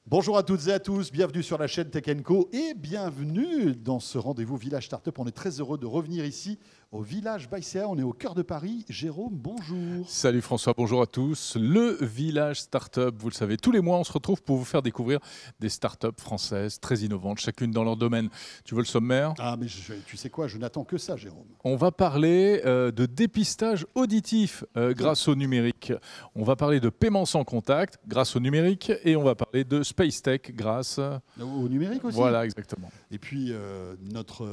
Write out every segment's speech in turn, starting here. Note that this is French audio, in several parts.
Bonjour à toutes et à tous, bienvenue sur la chaîne Tech Co et bienvenue dans ce rendez-vous Village Startup. On est très heureux de revenir ici au Village Baïséa, on est au cœur de Paris. Jérôme, bonjour. Salut François, bonjour à tous. Le Village Startup, vous le savez, tous les mois on se retrouve pour vous faire découvrir des startups françaises très innovantes, chacune dans leur domaine. Tu veux le sommaire? Ah mais tu sais quoi, je n'attends que ça Jérôme. On va parler de dépistage auditif grâce au numérique. On va parler de paiement sans contact grâce au numérique et on va parler de Space Tech grâce Au numérique aussi. Voilà, exactement. Et puis notre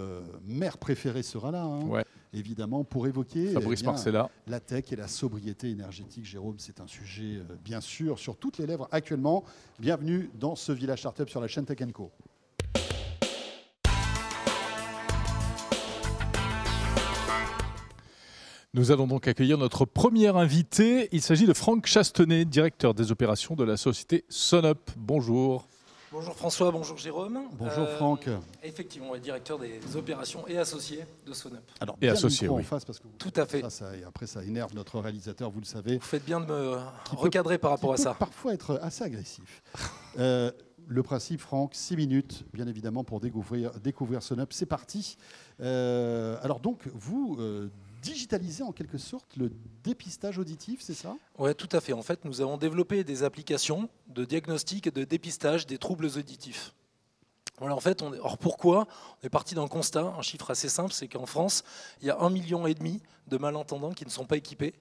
maire préféré sera là, hein, Ouais. évidemment, pour évoquer Fabrice Marcella. la tech et la sobriété énergétique. Jérôme, c'est un sujet bien sûr sur toutes les lèvres actuellement. Bienvenue dans ce Village Startup sur la chaîne Tech Co. Nous allons donc accueillir notre premier invité. Il s'agit de Franck Chastenay, directeur des opérations de la société SonUp. Bonjour. Bonjour François, bonjour Jérôme. Bonjour Franck. Effectivement, on est directeur des opérations et associé de SonUp. Alors, Et bien associé, le micro oui. en face parce que Tout à fait. et après ça énerve notre réalisateur, vous le savez. Vous faites bien de me Qui peut- recadrer par rapport à Qui peut ça. parfois être assez agressif. Le principe, Franck, 6 minutes, bien évidemment, pour découvrir SonUp. C'est parti. Alors donc, vous digitalisez en quelque sorte le dépistage auditif, c'est ça? Oui, tout à fait. En fait, nous avons développé des applications de diagnostic et de dépistage des troubles auditifs. Voilà, en fait, alors pourquoi? On est parti d'un constat, un chiffre assez simple, c'est qu'en France, il y a 1,5 million de malentendants qui ne sont pas équipés.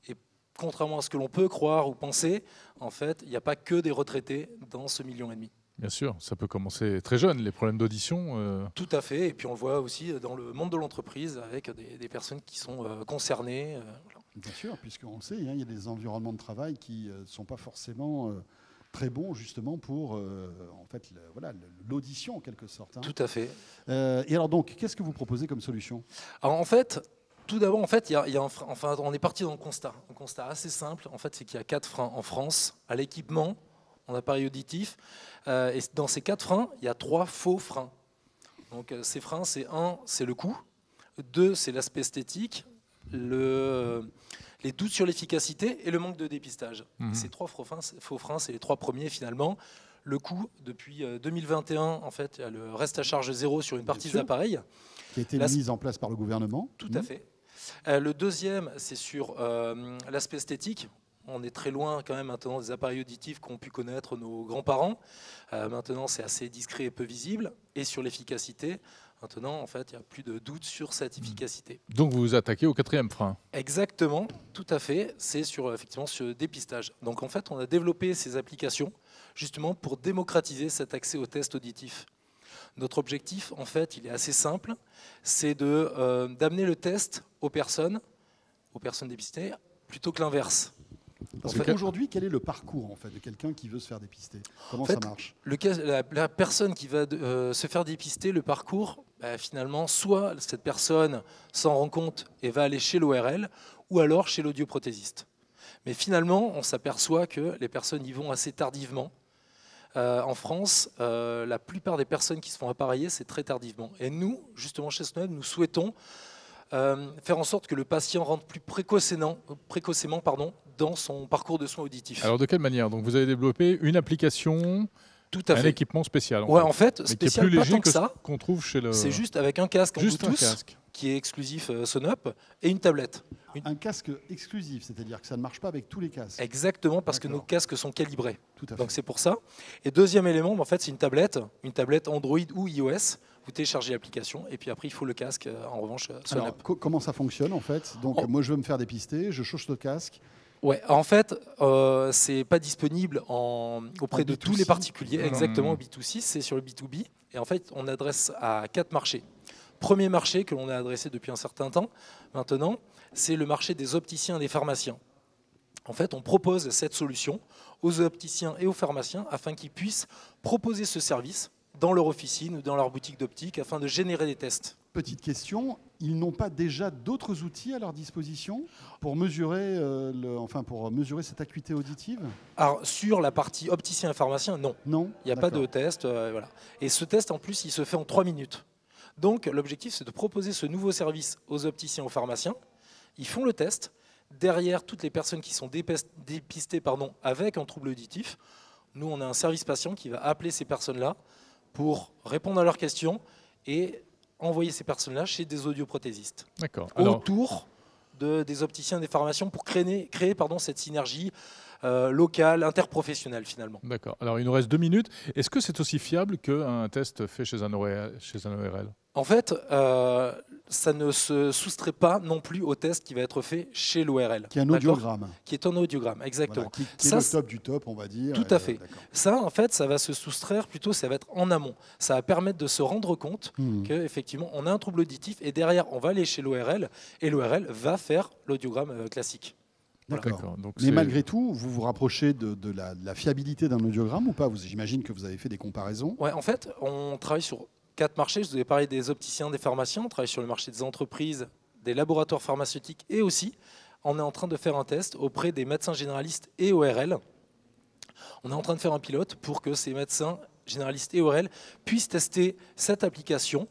Et contrairement à ce que l'on peut croire ou penser, en fait, il n'y a pas que des retraités dans ce 1,5 million. Bien sûr, ça peut commencer très jeune, les problèmes d'audition. Tout à fait, et puis on le voit aussi dans le monde de l'entreprise avec des personnes qui sont concernées. Voilà. Bien sûr, puisqu'on le sait, hein, il y a des environnements de travail qui ne sont pas forcément très bons justement pour en fait, l'audition en quelque sorte, hein. Tout à fait. Et alors donc, qu'est-ce que vous proposez comme solution? Alors en fait, tout d'abord, en fait, on est parti dans un constat assez simple. En fait, c'est qu'il y a 4 freins en France à l'équipement en appareil auditif. Et dans ces 4 freins, il y a 3 faux freins. Donc ces freins, c'est le coût. 2, c'est l'aspect esthétique. Les doutes sur l'efficacité et le manque de dépistage. Ces 3 faux freins, c'est les 3 premiers finalement. Le coût, depuis 2021, en fait, il y a le reste à charge zéro sur une partie des appareils. Qui a été mise en place par le gouvernement. Tout à fait. Le deuxième, c'est sur l'aspect esthétique. On est très loin quand même maintenant des appareils auditifs qu'ont pu connaître nos grands-parents. Maintenant, c'est assez discret et peu visible. Et sur l'efficacité, maintenant, en fait, il n'y a plus de doute sur cette efficacité. Donc vous vous attaquez au 4e frein. Exactement, tout à fait. C'est sur effectivement ce dépistage. Donc en fait, on a développé ces applications justement pour démocratiser cet accès aux tests auditifs. Notre objectif, en fait, il est assez simple, c'est d'amener le test aux personnes dépistées, plutôt que l'inverse. Parce qu'aujourd'hui, quel est le parcours en fait, de quelqu'un qui veut se faire dépister? Comment ça marche? La personne qui va se faire dépister, le parcours, finalement, soit cette personne s'en rend compte et va aller chez l'ORL, ou alors chez l'audioprothésiste. Mais finalement, on s'aperçoit que les personnes y vont assez tardivement. En France, la plupart des personnes qui se font appareiller, c'est très tardivement. Et nous, justement chez SonUp, nous souhaitons faire en sorte que le patient rentre plus précocement dans son parcours de soins auditifs. Alors de quelle manière? Donc vous avez développé une application, Tout à un fait. équipement spécial. En fait, mais qui est spécial, plus pas léger tant que ça. qu'on trouve chez le. C'est juste avec un casque en Juste un Bluetooth casque. qui est exclusif SonUp et une tablette. Un casque exclusif, c'est-à-dire que ça ne marche pas avec tous les casques. Exactement, parce que nos D'accord. casques sont calibrés. Tout à fait. Donc c'est pour ça. Et deuxième élément, en fait, c'est une tablette Android ou iOS. Vous téléchargez l'application et puis après il faut le casque en revanche SonUp. Alors, comment ça fonctionne en fait? Donc moi je veux me faire dépister, je change de casque. Ouais, en fait, c'est pas disponible auprès de B2C. tous les particuliers. Voilà. Exactement, B2C, c'est sur le B2B. Et en fait, on adresse à 4 marchés. Premier marché que l'on a adressé depuis un certain temps, maintenant, c'est le marché des opticiens et des pharmaciens. En fait, on propose cette solution aux opticiens et aux pharmaciens afin qu'ils puissent proposer ce service dans leur officine ou dans leur boutique d'optique afin de générer des tests. Petite question, ils n'ont pas déjà d'autres outils à leur disposition pour mesurer, pour mesurer cette acuité auditive? Alors, sur la partie opticien et pharmacien, non. Non. Il n'y a pas de D'accord. test. Voilà. Et ce test, en plus, il se fait en 3 minutes. Donc, l'objectif, c'est de proposer ce nouveau service aux opticiens, aux pharmaciens. Ils font le test. Derrière, toutes les personnes qui sont dépistées avec un trouble auditif Nous, on a un service patient qui va appeler ces personnes-là pour répondre à leurs questions et envoyer ces personnes-là chez des audioprothésistes. D'accord. Autour des opticiens et des pharmaciens pour créer cette synergie locale, interprofessionnelle finalement. D'accord. Alors il nous reste 2 minutes. Est-ce que c'est aussi fiable qu'un test fait chez un ORL? En fait, ça ne se soustrait pas non plus au test qui va être fait chez l'ORL. Qui est un audiogramme. Qui est un audiogramme, exactement. Voilà, qui est le top du top, on va dire. Tout à fait. Ça, en fait, ça va se soustraire plutôt, ça va être en amont. Ça va permettre de se rendre compte qu'effectivement, on a un trouble auditif et derrière, on va aller chez l'ORL et l'ORL va faire l'audiogramme classique. D'accord. Mais malgré tout, vous vous rapprochez de la fiabilité d'un audiogramme ou pas? J'imagine que vous avez fait des comparaisons. Ouais, en fait, on travaille sur 4 marchés. Je vous ai parlé des opticiens, des pharmaciens. On travaille sur le marché des entreprises, des laboratoires pharmaceutiques et aussi, on est en train de faire un test auprès des médecins généralistes et ORL. On est en train de faire un pilote pour que ces médecins généralistes et ORL puissent tester cette application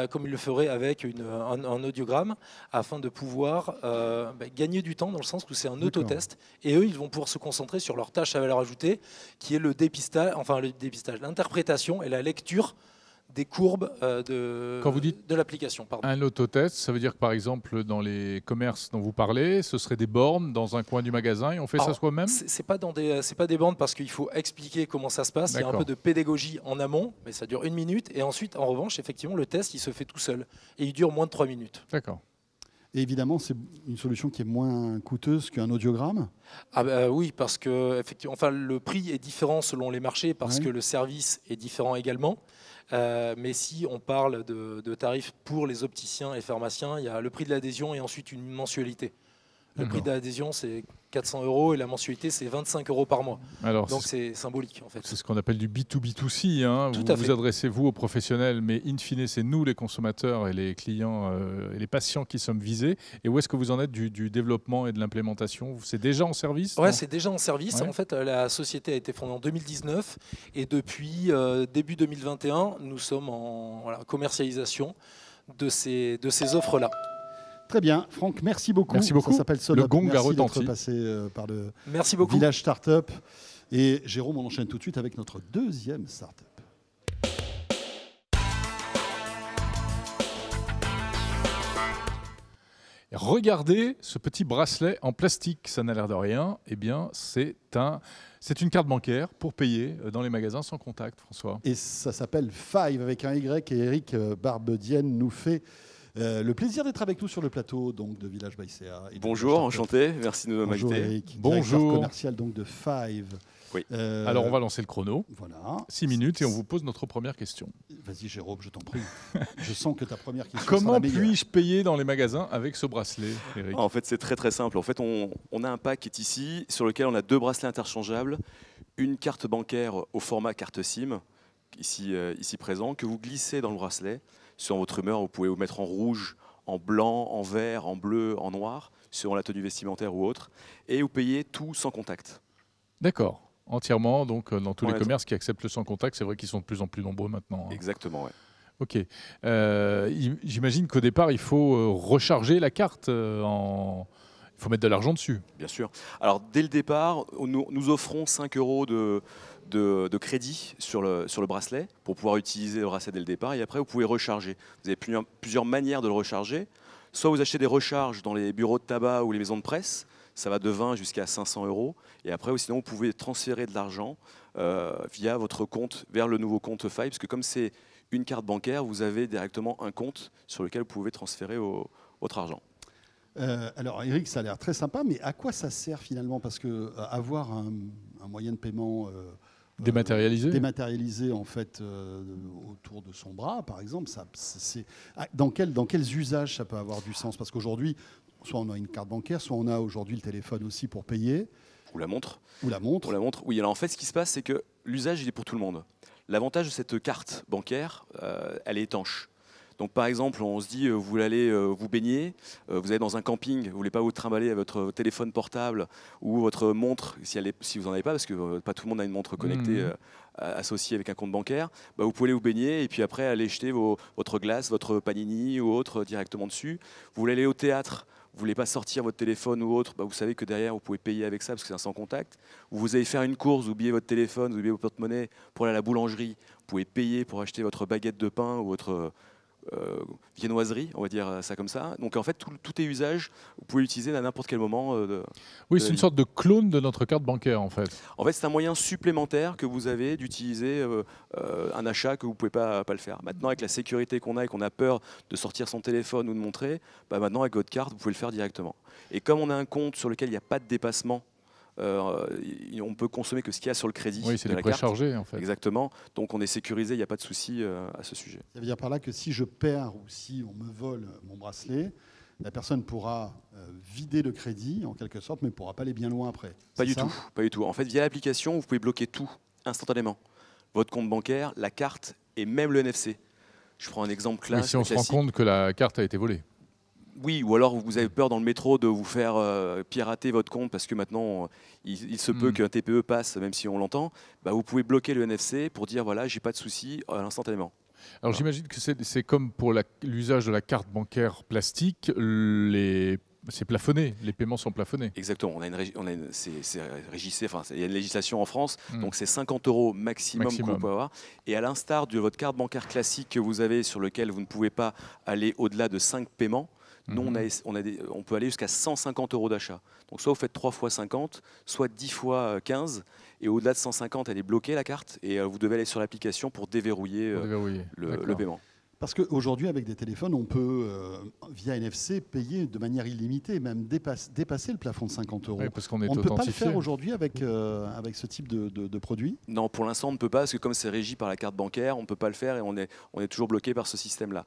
comme ils le feraient avec un audiogramme, afin de pouvoir gagner du temps dans le sens où c'est un autotest. Et eux, ils vont pouvoir se concentrer sur leur tâche à valeur ajoutée, qui est le dépistage, l'interprétation et la lecture des courbes de l'application. Un autotest, ça veut dire que par exemple dans les commerces dont vous parlez, ce serait des bornes dans un coin du magasin et on fait ça soi-même? C'est pas des bornes parce qu'il faut expliquer comment ça se passe. Il y a un peu de pédagogie en amont, mais ça dure 1 minute. Et ensuite, en revanche, effectivement, le test, il se fait tout seul. Et il dure moins de 3 minutes. D'accord. Et évidemment, c'est une solution qui est moins coûteuse qu'un audiogramme? Oui, parce que effectivement, le prix est différent selon les marchés, parce que le service est différent également. Mais si on parle de tarifs pour les opticiens et pharmaciens, il y a le prix de l'adhésion et ensuite une mensualité. Le prix de l'adhésion, c'est 400 € et la mensualité, c'est 25 € par mois. Alors, donc c'est symbolique en fait. C'est ce qu'on appelle du B2B2C. Hein. Vous adressez-vous aux professionnels, mais in fine, c'est nous les consommateurs et les clients et les patients qui sommes visés. Et où est-ce que vous en êtes du développement et de l'implémentation? C'est déjà en service? Oui, c'est déjà en service. En fait, la société a été fondée en 2019 et depuis début 2021, nous sommes en commercialisation de ces offres-là. Très bien, Franck, merci beaucoup. Merci beaucoup. Ça s'appelle Sonup. Le gong a retenti. Merci d'être passé par le Village Startup. Et Jérôme, on enchaîne tout de suite avec notre deuxième startup. Regardez ce petit bracelet en plastique, ça n'a l'air de rien. Eh bien, c'est une carte bancaire pour payer dans les magasins sans contact, François. Et ça s'appelle Five avec un Y. Et Eric Barbedienne nous fait le plaisir d'être avec nous sur le plateau donc, de Village by CA. Bonjour, enchanté, merci de m'inviter. Bonjour Eric, bonjour. Directeur commercial donc, de Five. Oui. Alors on va lancer le chrono, voilà. 6 minutes et on vous pose notre première question. Vas-y Jérôme, je t'en prie. Je sens que ta première question Comment puis-je payer dans les magasins avec ce bracelet, Eric? En fait c'est très simple, en fait on a un pack qui est ici sur lequel on a 2 bracelets interchangeables, une carte bancaire au format carte SIM, ici présent, que vous glissez dans le bracelet. Sur votre humeur, vous pouvez vous mettre en rouge, en blanc, en vert, en bleu, en noir, selon la tenue vestimentaire ou autre, et vous payez tout sans contact. D'accord, entièrement, donc dans tous les commerces qui acceptent le sans contact, c'est vrai qu'ils sont de plus en plus nombreux maintenant. Hein. Exactement, oui. Ok. J'imagine qu'au départ, il faut recharger la carte Il faut mettre de l'argent dessus. Bien sûr. Alors, dès le départ, nous offrons 5 € de crédit sur le bracelet pour pouvoir utiliser le bracelet dès le départ. Et après, vous pouvez recharger. Vous avez plusieurs manières de le recharger. Soit vous achetez des recharges dans les bureaux de tabac ou les maisons de presse. Ça va de 20 jusqu'à 500 €. Et après, sinon, vous pouvez transférer de l'argent via votre compte vers le nouveau compte Five. Parce que comme c'est une carte bancaire, vous avez directement un compte sur lequel vous pouvez transférer votre argent. Alors Eric, ça a l'air très sympa, mais à quoi ça sert finalement? Parce que avoir un moyen de paiement dématérialisé en fait autour de son bras, par exemple, dans quels usages ça peut avoir du sens? Parce qu'aujourd'hui, soit on a une carte bancaire, soit on a aujourd'hui le téléphone aussi pour payer. Ou la montre. Oui, alors en fait, ce qui se passe, c'est que l'usage, il est pour tout le monde. L'avantage de cette carte bancaire, elle est étanche. Donc par exemple, on se dit, vous voulez aller vous baigner, vous allez dans un camping, vous ne voulez pas vous trimballer votre téléphone portable ou votre montre, si vous n'en avez pas, parce que pas tout le monde a une montre connectée associée avec un compte bancaire, vous pouvez aller vous baigner et puis après aller jeter votre glace, votre panini ou autre directement dessus. Vous voulez aller au théâtre, vous voulez pas sortir votre téléphone ou autre, vous savez que derrière vous pouvez payer avec ça parce que c'est un sans contact. Vous allez faire une course, vous oubliez votre téléphone, vous oubliez votre porte-monnaie pour aller à la boulangerie, vous pouvez payer pour acheter votre baguette de pain ou votre viennoiserie, on va dire ça comme ça. Donc en fait, tout est usage, vous pouvez l'utiliser à n'importe quel moment. Oui, c'est une sorte de clone de notre carte bancaire en fait. En fait, c'est un moyen supplémentaire que vous avez d'utiliser un achat que vous ne pouvez pas le faire. Maintenant, avec la sécurité qu'on a et qu'on a peur de sortir son téléphone ou de montrer, maintenant avec votre carte, vous pouvez le faire directement. Et comme on a un compte sur lequel il n'y a pas de dépassement, on peut consommer que ce qu'il y a sur le crédit. Oui, c'est de des la carte. préchargés en fait. Exactement. Donc on est sécurisé, il n'y a pas de souci à ce sujet. Ça veut dire par là que si je perds ou si on me vole mon bracelet, la personne pourra vider le crédit en quelque sorte, mais ne pourra pas aller bien loin après. Pas du tout. En fait, via l'application, vous pouvez bloquer tout instantanément. Votre compte bancaire, la carte et même le NFC. Je prends un exemple classique. Si on se rend compte que la carte a été volée. Oui, ou alors vous avez peur dans le métro de vous faire pirater votre compte parce que maintenant il se peut qu'un TPE passe, même si on l'entend. Vous pouvez bloquer le NFC pour dire voilà, j'ai pas de souci instantanément. Alors j'imagine que c'est comme pour l'usage de la carte bancaire plastique, c'est plafonné, les paiements sont plafonnés. Exactement, il y a une législation en France, donc c'est 50 € maximum qu'on peut avoir. Et à l'instar de votre carte bancaire classique que vous avez sur lequel vous ne pouvez pas aller au-delà de 5 paiements, nous, on peut aller jusqu'à 150 € d'achat. Donc soit vous faites 3 fois 50, soit 10 fois 15. Et au-delà de 150, elle est bloquée la carte. Et vous devez aller sur l'application pour déverrouiller, le paiement. Parce qu'aujourd'hui, avec des téléphones, on peut, via NFC, payer de manière illimitée, même dépasser le plafond de 50 €. Oui, parce qu'on est on ne peut pas le authentifié. faire aujourd'hui avec ce type de produit. Non, pour l'instant, on ne peut pas, parce que comme c'est régi par la carte bancaire, on ne peut pas le faire et on est toujours bloqué par ce système-là.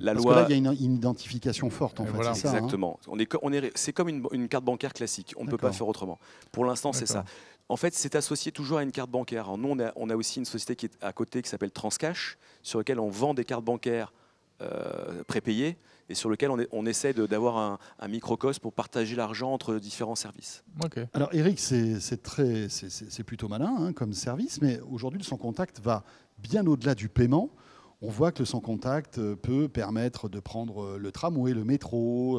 Parce que là, il y a une identification forte, en fait. Voilà. C'est ça, exactement. C'est comme une carte bancaire classique. On ne peut pas faire autrement. Pour l'instant, c'est ça. En fait, c'est associé toujours à une carte bancaire. Alors, nous, on a aussi une société qui est à côté qui s'appelle Transcash, sur laquelle on vend des cartes bancaires prépayées et sur lequel on essaie d'avoir un microcosme pour partager l'argent entre différents services. Okay. Alors Eric, c'est plutôt malin comme service, mais aujourd'hui le sans contact va bien au-delà du paiement. On voit que le sans contact peut permettre de prendre le tramway, le métro,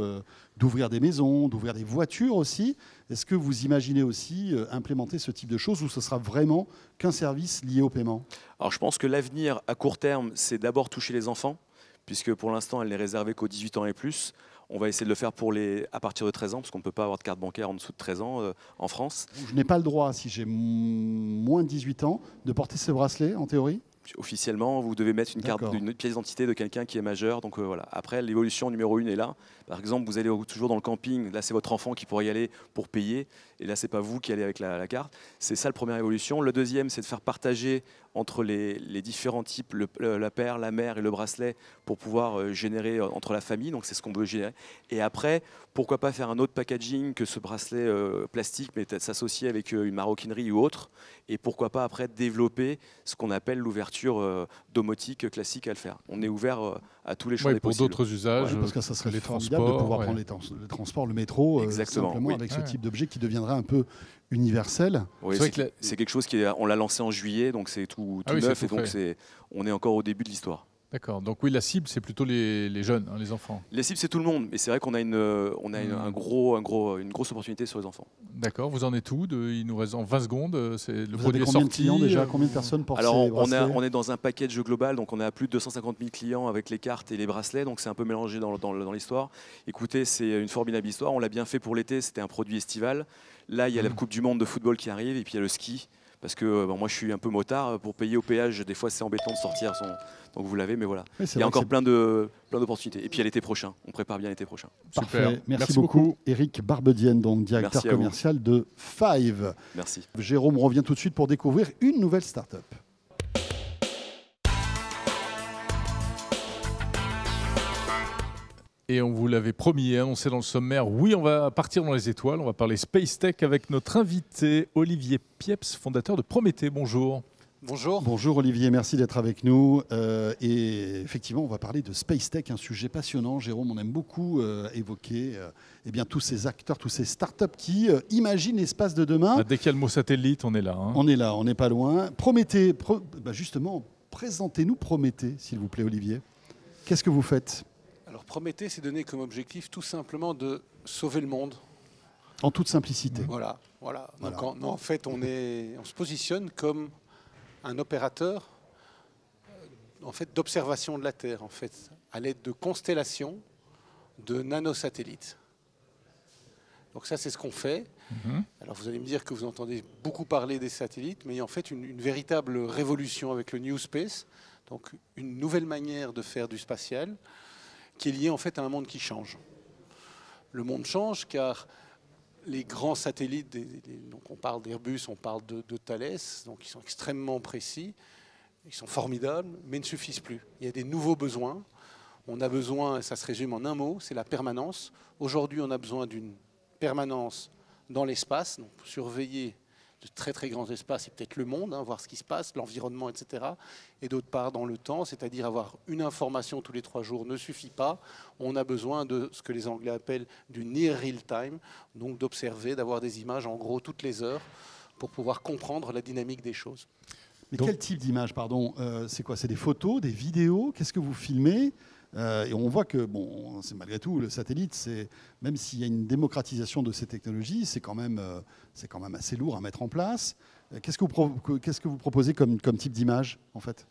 d'ouvrir des maisons, d'ouvrir des voitures aussi. Est-ce que vous imaginez aussi implémenter ce type de choses ou ce sera vraiment qu'un service lié au paiement? Alors je pense que l'avenir à court terme, c'est d'abord toucher les enfants, puisque pour l'instant, elle n'est réservée qu'aux 18 ans et plus. On va essayer de le faire à partir de 13 ans, parce qu'on ne peut pas avoir de carte bancaire en dessous de 13 ans en France. Je n'ai pas le droit, si j'ai moins de 18 ans, de porter ce bracelet, en théorie? Officiellement, vous devez mettre une pièce d'identité de quelqu'un qui est majeur. Donc voilà. Après, l'évolution numéro 1 est là. Par exemple, vous allez toujours dans le camping. Là, c'est votre enfant qui pourrait y aller pour payer. Et là, c'est pas vous qui allez avec la carte. C'est ça la première évolution. Le deuxième, c'est de faire partager entre les différents types, la paire, la mère et le bracelet, pour pouvoir générer entre la famille. Donc c'est ce qu'on veut générer. Et après, pourquoi pas faire un autre packaging que ce bracelet plastique, mais s'associer avec une maroquinerie ou autre. Et pourquoi pas après développer ce qu'on appelle l'ouverture domotique classique à le faire. On est ouvert à tous les champs des pour possibles. d'autres usages, parce que ça serait formidable de pouvoir prendre les transports, le métro, simplement avec ce type d'objet qui deviendrait un peu universel. Oui, c'est quelque chose on l'a lancé en juillet, donc c'est tout neuf, et donc on est encore au début de l'histoire. D'accord. Donc oui, la cible, c'est plutôt les jeunes, les enfants. Les cibles, c'est tout le monde. Mais c'est vrai qu'on a une grosse opportunité sur les enfants. D'accord. Vous en êtes où Il nous reste en 20 secondes. Le produit est sorti. Combien de clients déjà? Combien de personnes portent ces bracelets? On est dans un package global. Donc on a plus de 250 000 clients avec les cartes et les bracelets. Donc c'est un peu mélangé dans l'histoire. Écoutez, c'est une formidable histoire. On l'a bien fait pour l'été. C'était un produit estival. Là, il y a la Coupe du Monde de football qui arrive. Et puis il y a le ski. Parce que moi, je suis un peu motard. Pour payer au péage, des fois, c'est embêtant de sortir son... Donc vous l'avez, mais voilà. Oui, il y a encore plein d'opportunités. Et puis à l'été prochain, on prépare bien l'été prochain. Parfait. Super. Merci beaucoup. Éric Barbedienne, donc directeur commercial de Five. Merci. Jérôme revient tout de suite pour découvrir une nouvelle start-up. Et on vous l'avait promis et annoncé dans le sommaire, oui, on va partir dans les étoiles, on va parler Space Tech avec notre invité Olivier Pieps, fondateur de Prométhée. Bonjour. Bonjour. Bonjour Olivier, merci d'être avec nous. Et effectivement, on va parler de Space Tech, un sujet passionnant. Jérôme, on aime beaucoup évoquer tous ces acteurs, tous ces startups qui imaginent l'espace de demain. Dès qu'il y a le mot satellite, on est là. On est là, on n'est pas loin. Prométhée, justement, présentez-nous Prométhée, s'il vous plaît Olivier. Qu'est-ce que vous faites ? Alors Prométhée s'est donné comme objectif tout simplement de sauver le monde. En toute simplicité. Voilà. Donc en fait, on se positionne comme un opérateur en fait, d'observation de la Terre, en fait, à l'aide de constellations de nanosatellites. Donc ça, c'est ce qu'on fait. Alors vous allez me dire que vous entendez beaucoup parler des satellites, mais il y a en fait une véritable révolution avec le New Space, donc une nouvelle manière de faire du spatial, qui est liée en fait à un monde qui change. Le monde change car les grands satellites, donc on parle d'Airbus, on parle de Thales, donc ils sont extrêmement précis, ils sont formidables, mais ne suffisent plus. Il y a des nouveaux besoins. On a besoin, ça se résume en un mot, c'est la permanence. Aujourd'hui, on a besoin d'une permanence dans l'espace, donc pour surveiller de très très grands espaces, et peut-être le monde, voir ce qui se passe, l'environnement, etc. Et d'autre part dans le temps, c'est-à-dire avoir une information tous les 3 jours ne suffit pas. On a besoin de ce que les Anglais appellent du near real time, donc d'observer, d'avoir des images en gros toutes les heures pour pouvoir comprendre la dynamique des choses. Mais quel type d'image, pardon, c'est quoi? C'est des photos, des vidéos? Qu'est-ce que vous filmez? Et on voit que, bon, c'est malgré tout, le satellite, même s'il y a une démocratisation de ces technologies, c'est quand même assez lourd à mettre en place. Qu'est-ce que vous proposez comme type d'image, en fait?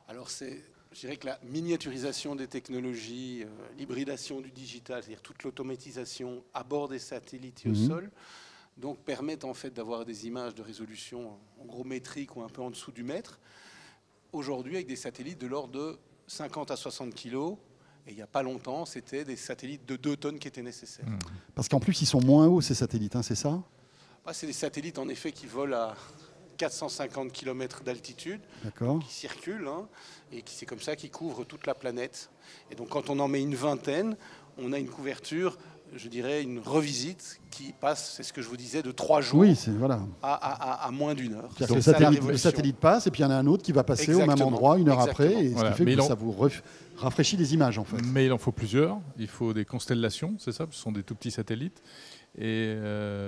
Alors, je dirais que la miniaturisation des technologies, l'hybridation du digital, c'est-à-dire toute l'automatisation à bord des satellites et au sol, donc permettent en fait d'avoir des images de résolution en gros métrique ou un peu en dessous du mètre. Aujourd'hui, avec des satellites de l'ordre de 50 à 60 kilos, et il n'y a pas longtemps, c'était des satellites de 2 tonnes qui étaient nécessaires. Parce qu'en plus, ils sont moins hauts, ces satellites, c'est ça? C'est des satellites, en effet, qui volent à 450 km d'altitude, qui circulent, et c'est comme ça qu'ils couvrent toute la planète. Et donc, quand on en met une vingtaine, on a une couverture, je dirais, une revisite qui passe, c'est ce que je vous disais, de 3 jours à moins d'1 heure. Le satellite passe et puis il y en a un autre qui va passer au même endroit 1 heure après, et ce qui fait que ça vous rafraîchit les images, en fait. Mais il en faut plusieurs. Il faut des constellations, c'est ça? Ce sont des tout petits satellites. Et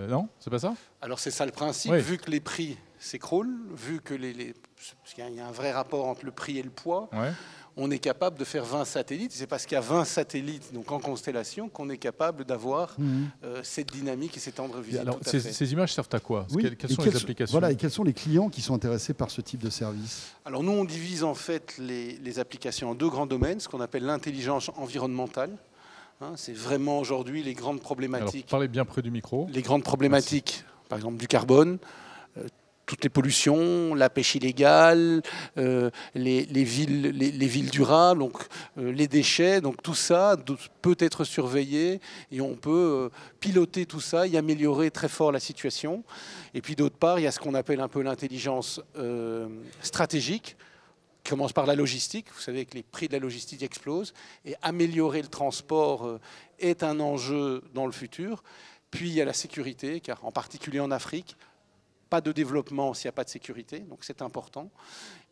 non, c'est pas ça? Alors c'est ça le principe. Oui. Vu que les prix s'écroulent, vu que parce qu'il y a un vrai rapport entre le prix et le poids, on est capable de faire 20 satellites. C'est parce qu'il y a 20 satellites donc en constellation qu'on est capable d'avoir cette dynamique et cette tendre visite. Alors, ces images servent à quoi? Quelles sont les applications? Voilà, et quels sont les clients qui sont intéressés par ce type de service? Alors nous, on divise en fait les applications en 2 grands domaines, ce qu'on appelle l'intelligence environnementale. C'est vraiment aujourd'hui les grandes problématiques. Alors, parlez bien près du micro. Les grandes problématiques, par exemple du carbone, toutes les pollutions, la pêche illégale, les villes durables, donc, les déchets. Donc tout ça peut être surveillé et on peut piloter tout ça et améliorer très fort la situation. Et puis d'autre part, il y a ce qu'on appelle un peu l'intelligence stratégique, qui commence par la logistique. Vous savez que les prix de la logistique explosent et améliorer le transport est un enjeu dans le futur. Puis il y a la sécurité, car en particulier en Afrique, pas de développement s'il n'y a pas de sécurité, donc c'est important.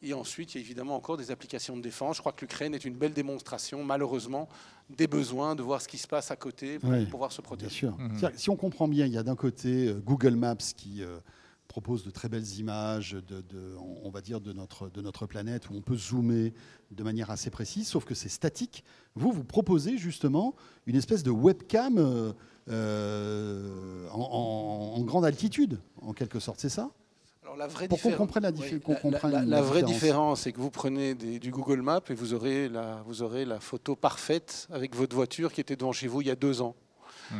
Et ensuite, il y a évidemment encore des applications de défense. Je crois que l'Ukraine est une belle démonstration, malheureusement, des besoins, de voir ce qui se passe à côté pour pouvoir se protéger. Bien sûr. Si on comprend bien, il y a d'un côté Google Maps qui propose de très belles images on va dire de notre planète, où on peut zoomer de manière assez précise, sauf que c'est statique. Vous proposez justement une espèce de webcam en grande altitude, en quelque sorte, c'est ça? Alors, la vraie pour qu'on comprenne la vraie différence, c'est que vous prenez du Google Maps et vous aurez la photo parfaite avec votre voiture qui était devant chez vous il y a 2 ans.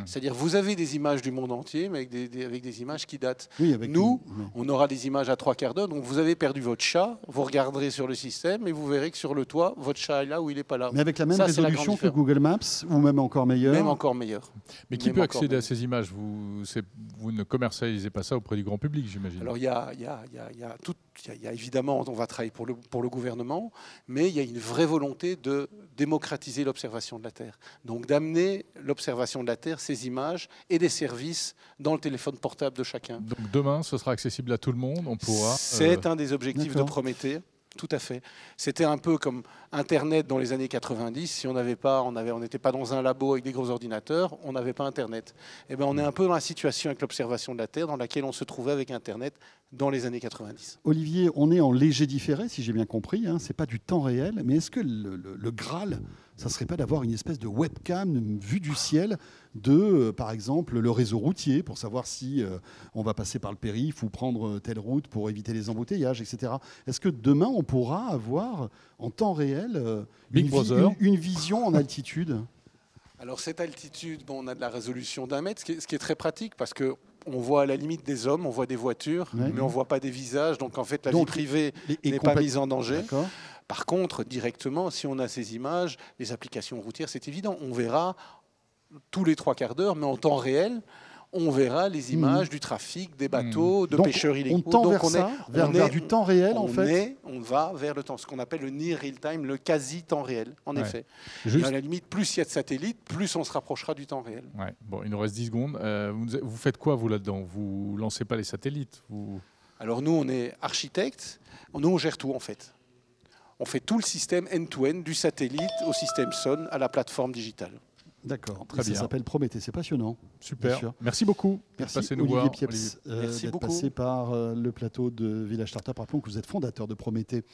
C'est-à-dire vous avez des images du monde entier, mais avec des images qui datent. Nous, on aura des images à 3/4 d'heure, donc vous avez perdu votre chat, vous regarderez sur le système et vous verrez que sur le toit, votre chat est là ou il n'est pas là. Mais avec la même résolution que Google Maps, ou même encore meilleur? Même encore meilleur. Mais qui peut accéder à ces images? Vous ne commercialisez pas ça auprès du grand public, j'imagine. Alors il y a évidemment, on va travailler pour le gouvernement, mais il y a une vraie volonté de démocratiser l'observation de la Terre. Donc d'amener l'observation de la Terre, ces images et des services dans le téléphone portable de chacun. Donc demain, ce sera accessible à tout le monde, on pourra... C'est un des objectifs de Prométhée. Tout à fait. C'était un peu comme Internet dans les années 90. Si on n'était pas dans un labo avec des gros ordinateurs, on n'avait pas Internet. Eh bien, on est un peu dans la situation avec l'observation de la Terre dans laquelle on se trouvait avec Internet dans les années 90. Olivier, on est en léger différé, si j'ai bien compris. Ce n'est pas du temps réel. Mais est-ce que le Graal ça ne serait pas d'avoir une espèce de webcam vue du ciel de, par exemple, le réseau routier pour savoir si on va passer par le périph' ou prendre telle route pour éviter les embouteillages, etc. Est-ce que demain, on pourra avoir en temps réel une vision en altitude ? Alors cette altitude, on a de la résolution d'1 mètre, ce qui est très pratique parce qu'on voit à la limite des hommes, on voit des voitures, mais on ne voit pas des visages. Donc en fait, la vie privée n'est pas mise en danger. Par contre, directement, si on a ces images, les applications routières, c'est évident. On verra tous les 3 quarts d'heure, mais en temps réel, on verra les images du trafic, des bateaux, de pêcheurs illégaux. On tend vers du temps réel, en fait. On va vers le temps, ce qu'on appelle le near real time, le quasi temps réel, en effet. Et à la limite, plus il y a de satellites, plus on se rapprochera du temps réel. Ouais. Bon, il nous reste 10 secondes. Vous faites quoi, vous, là-dedans ? Vous lancez pas les satellites ? Alors nous, on est architectes. Nous, on gère tout, en fait. On fait tout le système end-to-end, du satellite au système SON, à la plateforme digitale. D'accord, très bien. Ça s'appelle Prométhée, c'est passionnant. Super, merci beaucoup. Merci Olivier Pieps d'être passé par le plateau de Village Startup. Rappelons que vous êtes fondateur de Prométhée